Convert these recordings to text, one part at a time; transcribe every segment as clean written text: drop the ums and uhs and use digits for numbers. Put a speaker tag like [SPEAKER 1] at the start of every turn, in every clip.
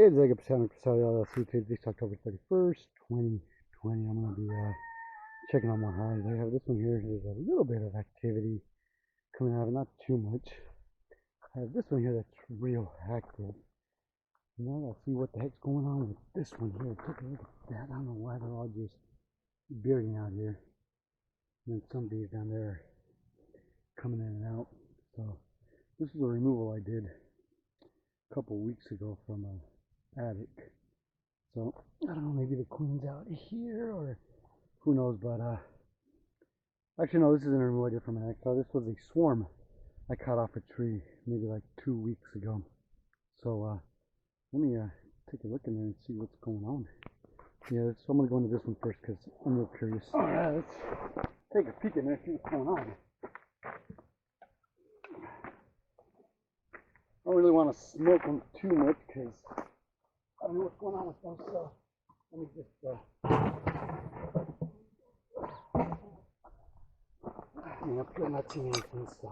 [SPEAKER 1] It's like a percent LLC. Today's October 31st, 2020. I'm going to be checking on my hives. I have this one here. There's a little bit of activity coming out of it, not too much. I have this one here that's real active. Now I gotta see what the heck's going on with this one here. Take a look at that. I don't know why they're all just bearding out here. And then some bees down there are coming in and out. So this is a removal I did a couple weeks ago from an attic. So I don't know, maybe the queen's out here or who knows, but actually no, this isn't a removal I did from an attic. So this was a swarm I cut off a tree maybe like 2 weeks ago. So let me take a look in there and see what's going on. Yeah, so I'm going to go into this one first because I'm real curious. Alright, let's take a peek in there and see what's going on. I don't really want to smoke them too much because I don't know what's going on with them, so let me just I'm still not seeing anything, so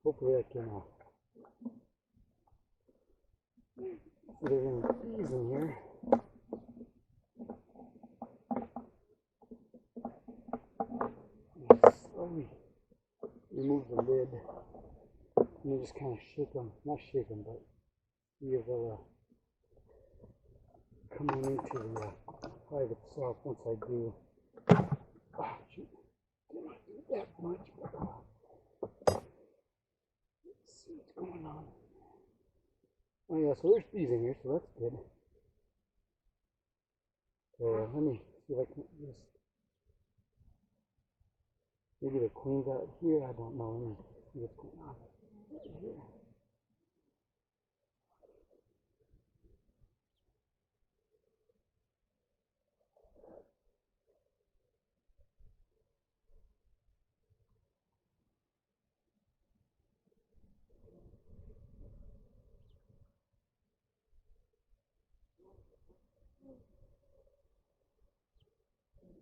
[SPEAKER 1] hopefully I can if there's any bees in here. Slowly remove the lid and then just kind of shake them, not shake them, but see if they'll come on into the hive itself once I do. Oh, shoot. Didn't want to do that much, but let's see what's going on. Oh yeah, so there's bees in here, so that's good. So let me see if I can just, maybe the queen's out here, I don't know. Let me see what's going on right here.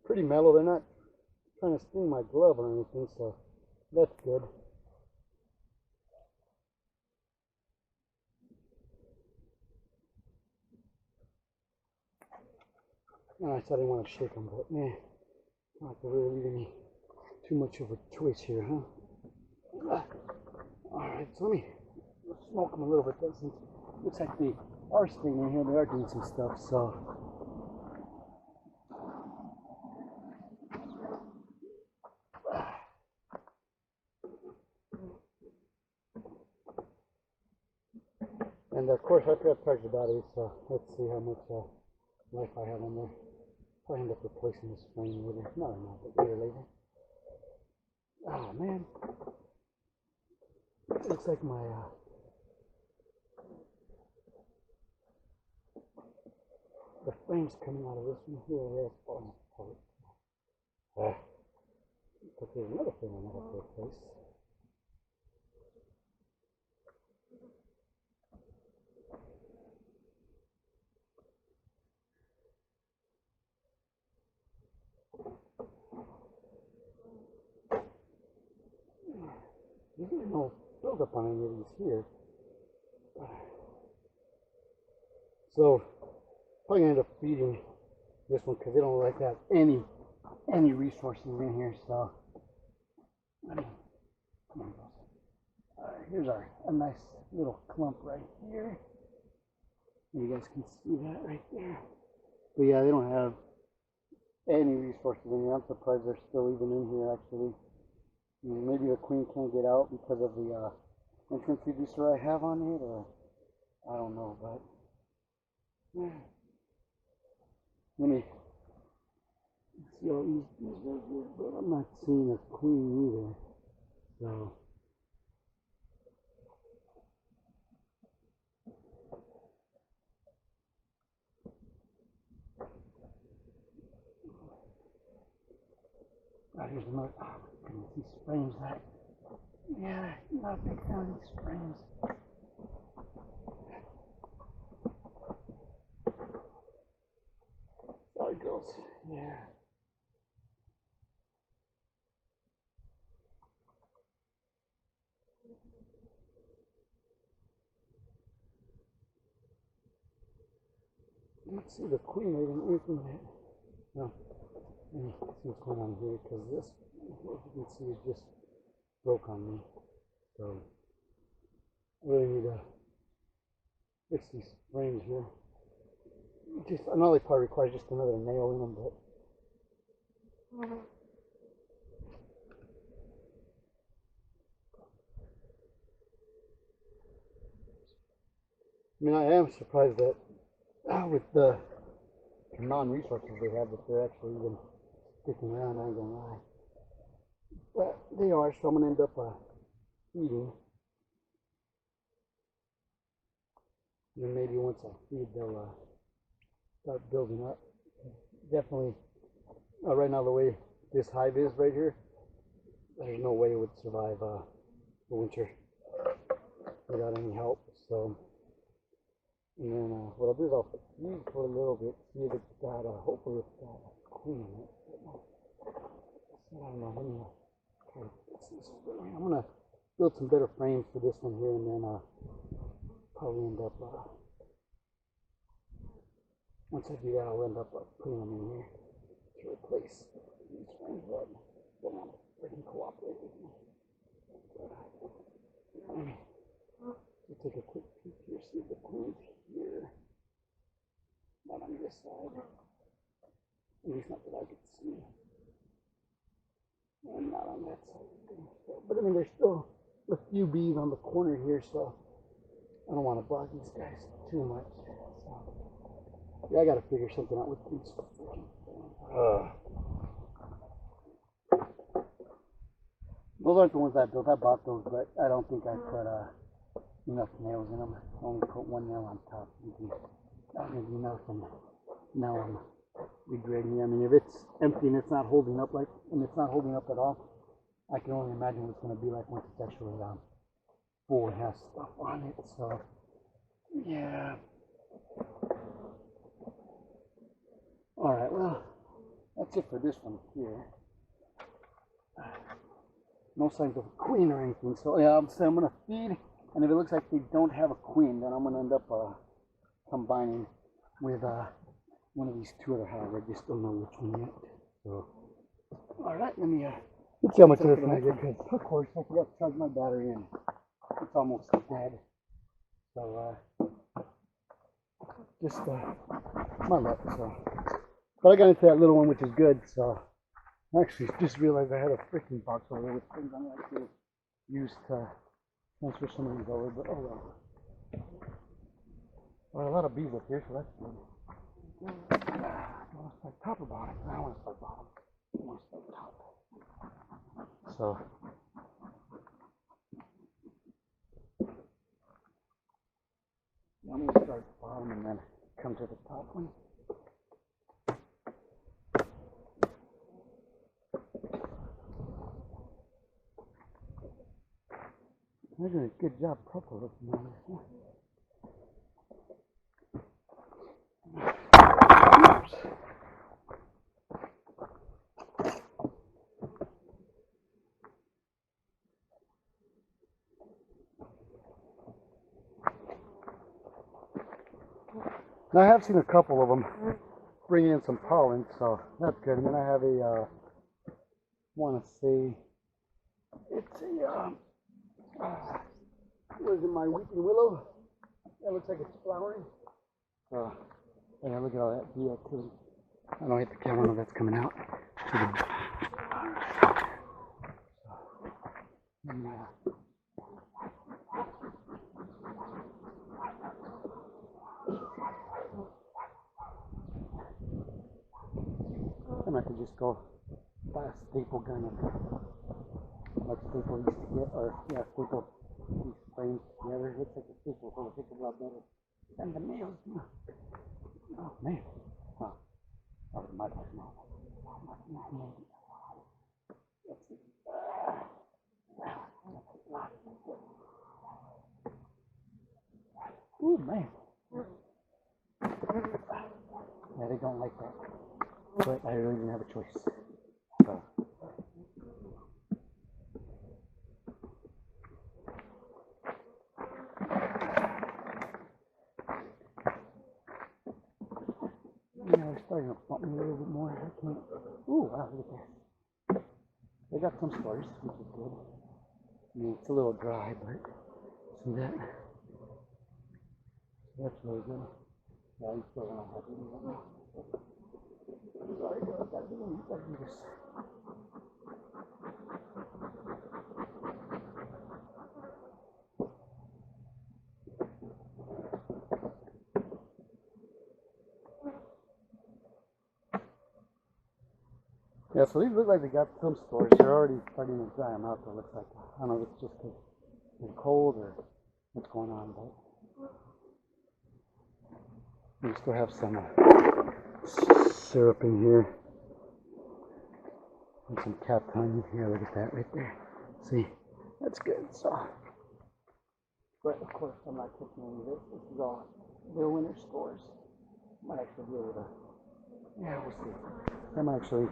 [SPEAKER 1] Pretty mellow, they're not trying to sting my glove or anything, so that's good. I said I didn't want to shake them, but man, not really leaving me too much of a choice here, huh? Alright, so let me smoke them a little bit then, since it looks like they are staying in here, they are doing some stuff, so. And of course I forgot to charge the battery, so let's see how much life I have on there. Probably end up replacing this frame later. No, no, but later. Oh man. Looks like my the frame's coming out of this one here. Yeah, it's falling apart. But there's another frame I might have to replace. There's really no buildup on any of these here. So, probably gonna end up feeding this one because they don't like to have any resources in here. So, come on, girls. Here's a nice little clump right here. You guys can see that right there. But yeah, they don't have any resources in here. I'm surprised they're still even in here actually. Maybe the queen can't get out because of the entrance reducer I have on it, or I don't know, but let me see all these bees right here, but I'm not seeing a queen either. So here's another. Oh my goodness, these frames that. Yeah, I'm not a big fan of these frames. Sorry, girls. Yeah. Let's see the queen right in anything yet. No. Let me see what's going on here because this, as you can see, it just broke on me. So I really need to fix these frames here. Just another part requires just another nail in them, but I mean, I am surprised that with the non-resources they have, that they're actually even sticking around. I ain't gonna lie, but they are. So I'm gonna end up feeding. And then maybe once I feed, they'll start building up. Definitely, right now the way this hive is right here, there's no way it would survive the winter without any help. So, and then what I'll do is I'll feed for a little bit, see if it's got hopefully it's got a queen in it. I don't know. Let me try to fix this. I'm gonna build some better frames for this one here, and then probably end up once I do that, I'll end up putting them in here to replace these frames that don't want to freaking cooperate with me. Let me take a quick peek here, see if the queen's here. Not on this side. At least not that I could see. And not on that side. But I mean, there's still a few bees on the corner here, so I don't want to bug these guys too much. So, yeah, I got to figure something out with these. Those aren't the ones I built. I bought those, but I don't think I put enough nails in them. I only put one nail on top. That would be enough. And now I'm regrading. I mean, if it's empty and it's not holding up and it's not holding up at all, I can only imagine what it's going to be like once it's actually full and has stuff on it. So, yeah. All right. Well, that's it for this one here. No signs of a queen or anything. So yeah, I'm going to feed, and if it looks like they don't have a queen, then I'm going to end up combining with one of these two other hives. I just don't know which one yet. So, all right, let's see how much of this I get. Because of course I forgot to charge my battery, and it's almost dead. So just my luck. So, but I got into that little one, which is good. So. Actually, just realized I had a freaking box over there with things I'm actually used to transfer some of these over, but oh well. Well, a lot of bees up here, so that's good. I want to start top or bottom? I want to start bottom. I want to start top. So, I'm going to start bottom and then come to the top one. They're doing a good job proper looking on this. Now I have seen a couple of them bring in some pollen, so that's good. And then I have a, want to say, it's a, what is it, my weeping willow? That looks like it's flowering. Yeah, look at all that bee activity. I don't hit the camera, no, that's coming out. And I could just go buy a staple gun like staple used to get, or yeah, staple these frames together. It looks like a staple, so it'll take a lot better than the nails. Oh man. Huh. That was my part now. Ooh, man. Yeah, they don't like that. But I really didn't have a choice. So. starting to bump me a little bit more. I can't. Ooh, wow, look at that. They got some stars, which is good. I mean, it's a little dry, but see that? That's really good. Yeah, I'm still not happy with that. Sorry, I gotta do this. Yeah, so these look like they got some stores. They're already starting to dry them out, though, looks like. I don't know if it's just because it's cold or what's going on, but we still have some syrup in here. And some capped honey here. Look at that right there. See, that's good. So, but of course, I'm not taking any of this. This is all their winter stores. Might actually be able to. Yeah, we'll see. I might actually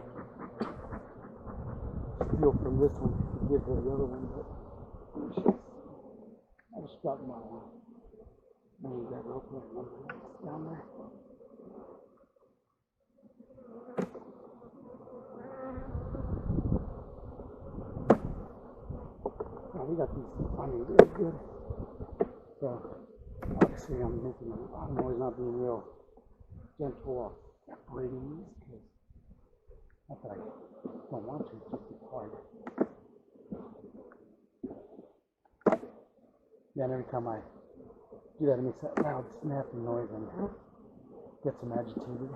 [SPEAKER 1] steal from this one to give to the other one, but I just got my money that real quick. Down there. Oh, we got these honey really good. So obviously I'm always not being real gentle separating these because not that I don't want to, it's just it's hard. Yeah, and every time I do that, it makes that loud snapping noise and gets them agitated.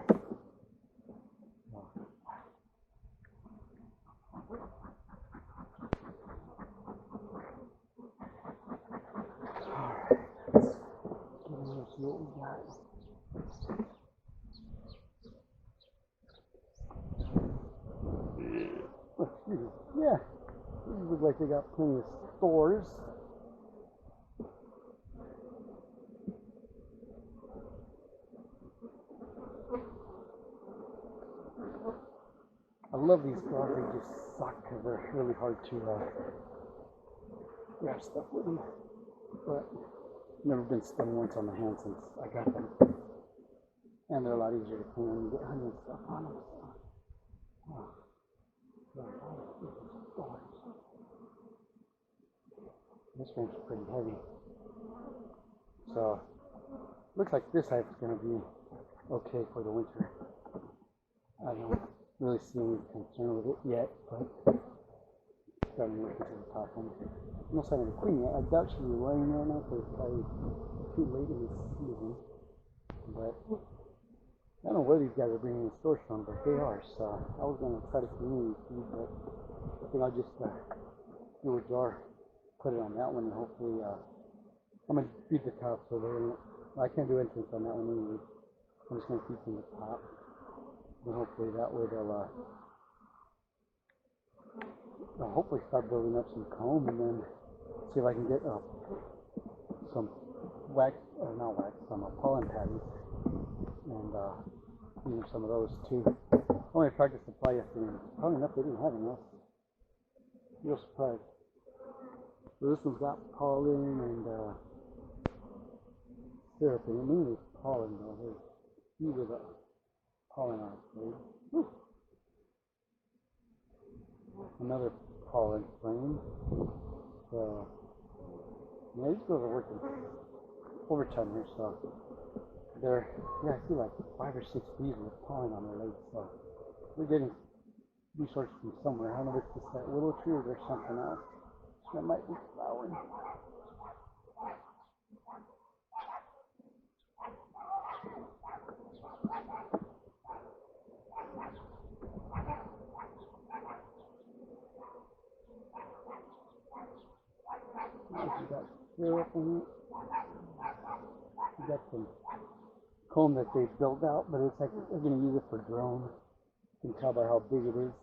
[SPEAKER 1] Alright, let's see what we got. Yeah, these look like they got plenty of stores. I love these dogs, they just suck because they're really hard to grab stuff with them. But I've never been stung once on the hand since I got them. And they're a lot easier to clean when you get honey and stuff on them. So. This one's pretty heavy. So, looks like this hive is going to be okay for the winter. I don't really see any concern with it yet, but starting to look into the top one. I'm not having a queen yet. I doubt she'll be laying right now because it's probably too late in the season. But I don't know where these guys are bringing the stores from, but they are. So I was going to try to community feed, but I think I'll just do a jar, put it on that one, and hopefully I'm going to feed the top so I can't do entrance on that one anyway. I'm just going to feed from the top. And hopefully that way they'll hopefully start building up some comb and then see if I can get some wax, or not wax, some pollen patties and use some of those too. I only tried to supply yesterday and probably enough they didn't have enough. Real surprised. So this one's got pollen and syrup in it, mainly pollen though. There's either the pollen on its blade. Another pollen frame. So yeah, these girls are working overtime here, so they're I see like 5 or 6 bees with pollen on their legs, so they're getting resources from somewhere. I don't know if it's just that willow tree or there's something else that might be flowering. You got syrup in it. You got some comb that they built out, but it's like they're going to use it for drone. You can tell by how big it is.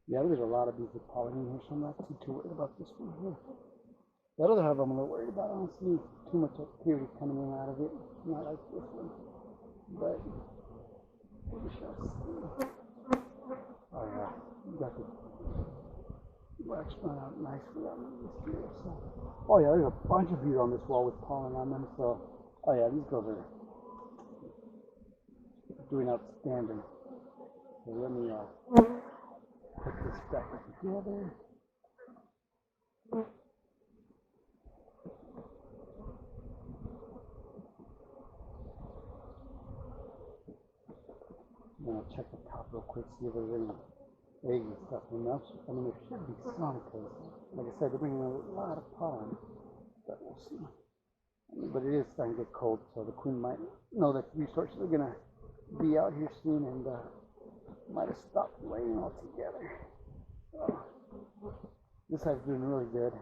[SPEAKER 1] Yeah, there's a lot of bees with pollen in here, so I'm not too worried about this one here. That other hive I'm a little worried about. I don't see too much activity coming in out of it. Not like this one. But we shall see. Oh yeah, you got the Wax run out nice for that one this year. So. Oh yeah, there's a bunch of bees on this wall with pollen on them. So, oh yeah, these girls are doing outstanding. So let me put this back together. I'm gonna check the top real quick, see if there's any eggs and stuff in there. I mean, there should be some, because, like I said, they're bringing a lot of pollen. But we'll see. But it is starting to get cold, so the queen might know that resources are gonna be out here soon, and might have stopped laying altogether. So this hive's doing really good.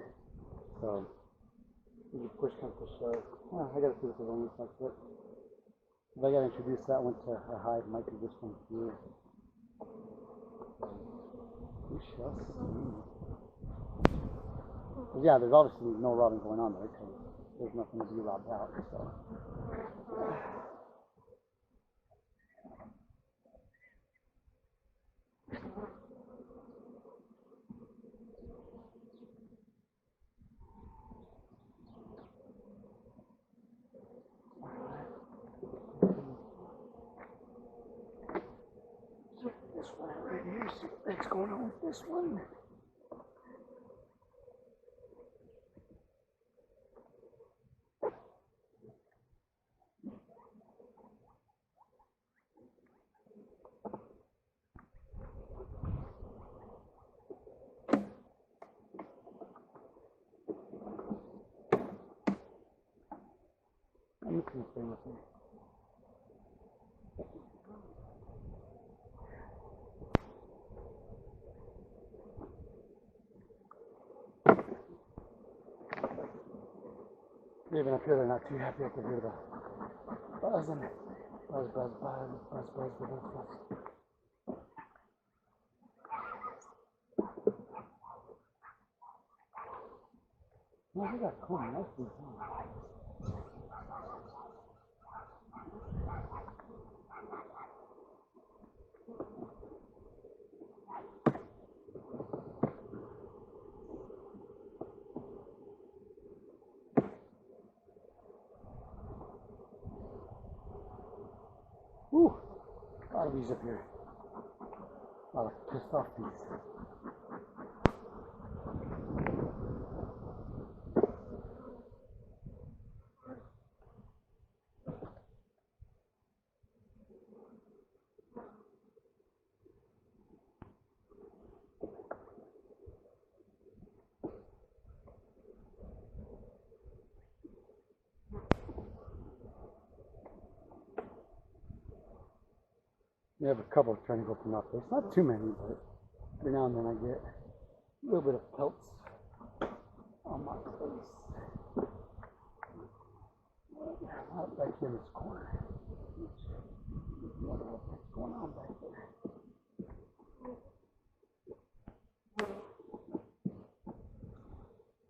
[SPEAKER 1] So you push comes to shove. Oh, I gotta see what the one looks like. But if I gotta introduce that one to a hive, might be this one here. We shall see. But yeah, there's obviously no robbing going on there because there's nothing to be robbed out. So. This one right here, see what's going on with this one. Let me keep staying with me. Even up here, they're not too happy. I can hear the buzzing. Buzz, buzz, buzz, buzz, buzz, buzz, buzz. No, they got cool, nice bees. Whew, a lot of bees up here. A lot of pissed off bees. We have a couple trying to go from up there. It's not too many, but every now and then I get a little bit of pelts on my face. Right back here in this corner. Wonder what's going on back there.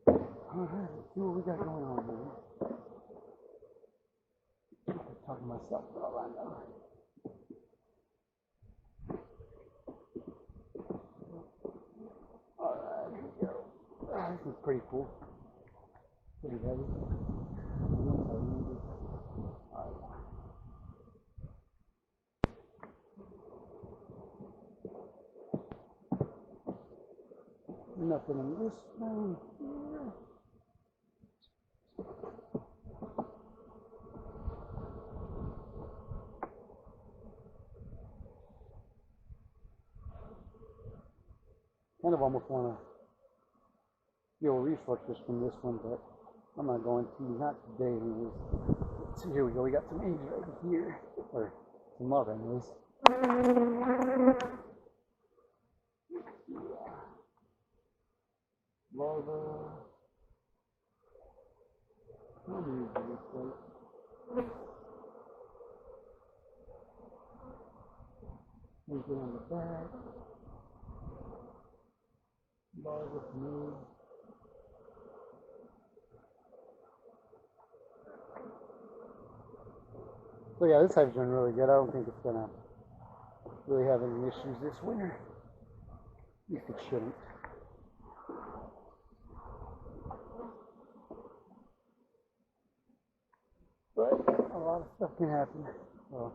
[SPEAKER 1] Alright, let's see what we got going on here. I'm talking to myself for all I know. Alright, here we go. This is pretty cool. Pretty heavy. Nothing in this one here. Kind of almost want to steal resources from this one, but I'm not going to. Not today, anyways. So here we go. We got some eggs right here, or some larvae, anyways. Larva. How do you do this? We get on the back. Larva move. So yeah, this hive's doing really good. I don't think it's gonna really have any issues this winter. At least it shouldn't. stuff can happen. So,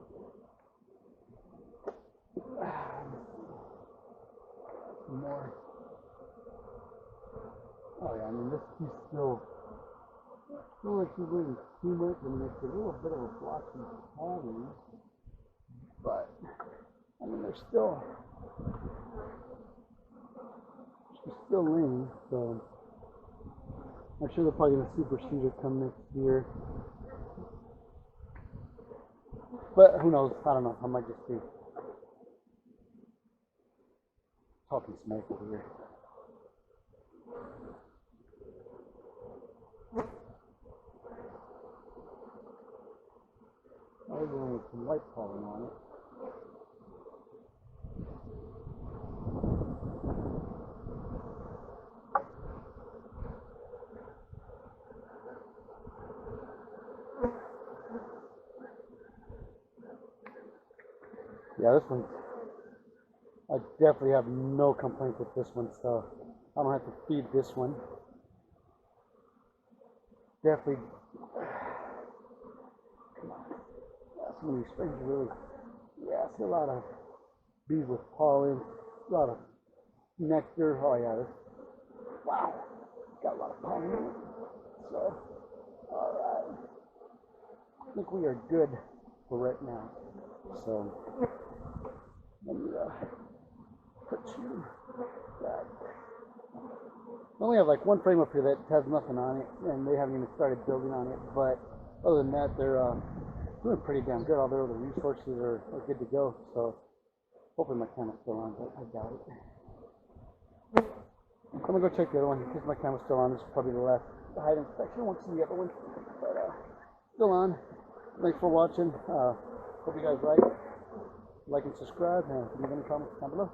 [SPEAKER 1] some more. Oh yeah, I mean this is still like she's leaving too much. I mean it's a little bit of a blotchy pattern, but I mean she's still laying, so I'm sure they're probably gonna supersede her come next year. But who knows? I don't know. I might just be talking smack over here. I was going with some white pollen on it. Yeah, this one, I definitely have no complaints with this one, so I don't have to feed this one. Definitely, yeah, some of these strings really, yeah, I see a lot of bees with pollen, a lot of nectar. Oh yeah, wow, got a lot of pollen in it. So, alright, I think we are good for right now. So, let me put you back. I only have like one frame up here that has nothing on it, and they haven't even started building on it. But other than that, they're doing pretty damn good. All their other resources are good to go. So hopefully my camera's still on, but I doubt it. I'm gonna go check the other one because my camera's still on. This is probably the last hide inspection. I won't see the other one, but still on. Thanks for watching. Hope you guys like and subscribe, and leave any comments down below.